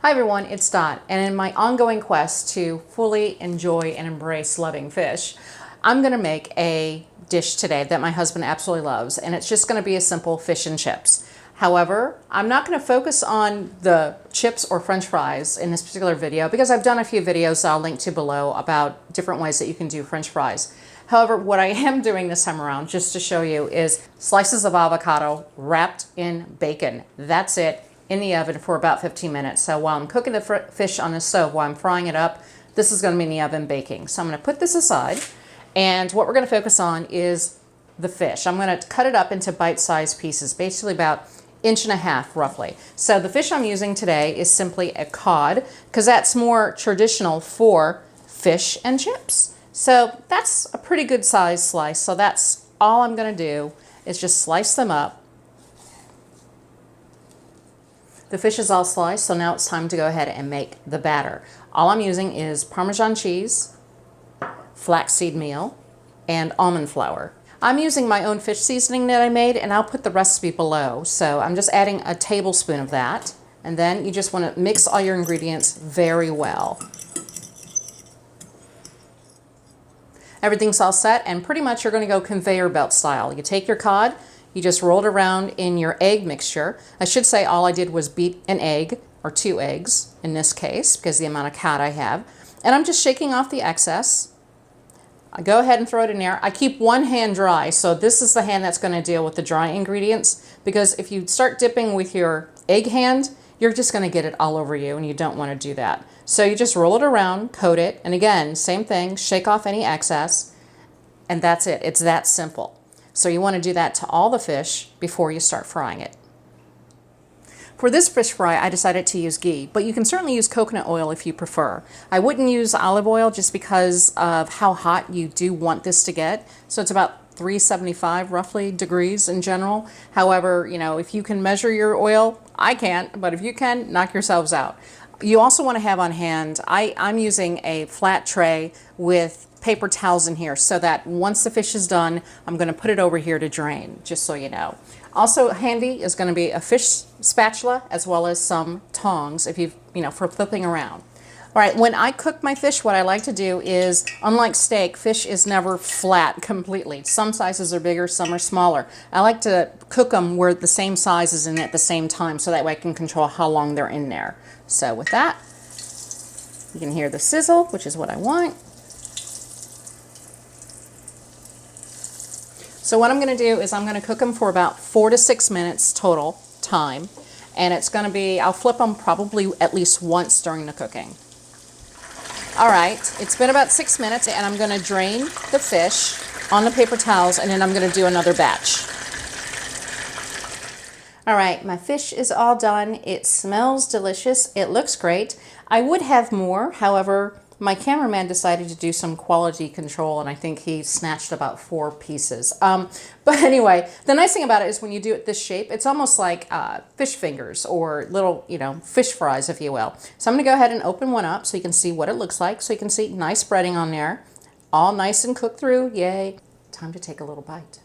Hi everyone, it's Dot, and in my ongoing quest to fully enjoy and embrace loving fish, I'm going to make a dish today that my husband absolutely loves, and it's just going to be a simple fish and chips. However, I'm not going to focus on the chips or french fries in this particular video because I've done a few videos that I'll link to below about different ways that you can do french fries. However, what I am doing this time around, just to show you, is slices of avocado wrapped in bacon. That's it. In the oven for about 15 minutes. So while I'm cooking the fish on the stove, while I'm frying it up, this is going to be in the oven baking. So I'm going to put this aside, and what we're going to focus on is the fish. I'm going to cut it up into bite-sized pieces, basically about 1.5 inches roughly. So the fish I'm using today is simply a cod, because that's more traditional for fish and chips. So that's a pretty good size slice. So that's all I'm going to do is just slice them up. The fish is all sliced, so now it's time to go ahead and make the batter. All I'm using is Parmesan cheese, flaxseed meal, and almond flour. I'm using my own fish seasoning that I made, and I'll put the recipe below. So I'm just adding a tablespoon of that, and then you just want to mix all your ingredients very well. Everything's all set, and pretty much you're going to go conveyor belt style. You take your cod, you just roll it around in your egg mixture. I should say all I did was beat an egg, or 2 eggs in this case, because of the amount of cod I have. And I'm just shaking off the excess. I go ahead and throw it in there. I keep one hand dry, so this is the hand that's going to deal with the dry ingredients, because if you start dipping with your egg hand, you're just going to get it all over you, and you don't want to do that. So you just roll it around, coat it, and again, same thing, shake off any excess, and that's it. It's that simple. So you want to do that to all the fish before you start frying it. For this fish fry, I decided to use ghee, but you can certainly use coconut oil if you prefer. I wouldn't use olive oil just because of how hot you do want this to get. So it's about 375 roughly degrees in general. However, you know, if you can measure your oil, I can't, but if you can, knock yourselves out. You also want to have on hand, I'm using a flat tray with paper towels in here so that once the fish is done, I'm going to put it over here to drain, just so you know. Also handy is going to be a fish spatula as well as some tongs if you know, for flipping around. All right, when I cook my fish, what I like to do is, unlike steak, fish is never flat completely. Some sizes are bigger, some are smaller. I like to cook them where the same size is in at the same time, so that way I can control how long they're in there. So with that, you can hear the sizzle, which is what I want. So what I'm going to do is I'm going to cook them for about 4 to 6 minutes total time. And it's going to be, I'll flip them probably at least once during the cooking. All right, it's been about 6 minutes, and I'm going to drain the fish on the paper towels, and then I'm going to do another batch. All right, my fish is all done. It smells delicious. It looks great. I would have more, however, my cameraman decided to do some quality control, and I think he snatched about 4 pieces. But anyway, the nice thing about it is when you do it this shape, it's almost like fish fingers or little, you know, fish fries, if you will. So I'm going to go ahead and open one up so you can see what it looks like. So you can see nice breading on there, all nice and cooked through. Yay. Time to take a little bite.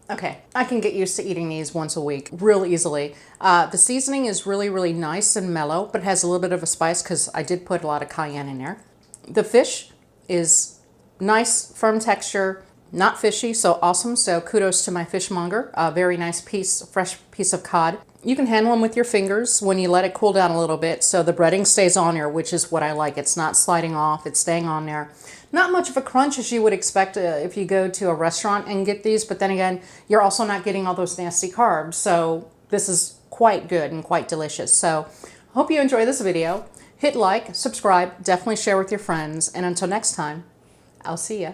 Okay, I can get used to eating these once a week real easily. The seasoning is really, really nice and mellow, but it has a little bit of a spice because I did put a lot of cayenne in there. The fish is nice, firm texture, not fishy, so awesome. So kudos to my fishmonger. A very nice piece, fresh piece of cod. You can handle them with your fingers when you let it cool down a little bit, so the breading stays on there, which is what I like. It's not sliding off, it's staying on there. Not much of a crunch as you would expect if you go to a restaurant and get these, but then again, you're also not getting all those nasty carbs, so this is quite good and quite delicious. So hope you enjoy this video. Hit like, subscribe, definitely share with your friends, and until next time, I'll see ya.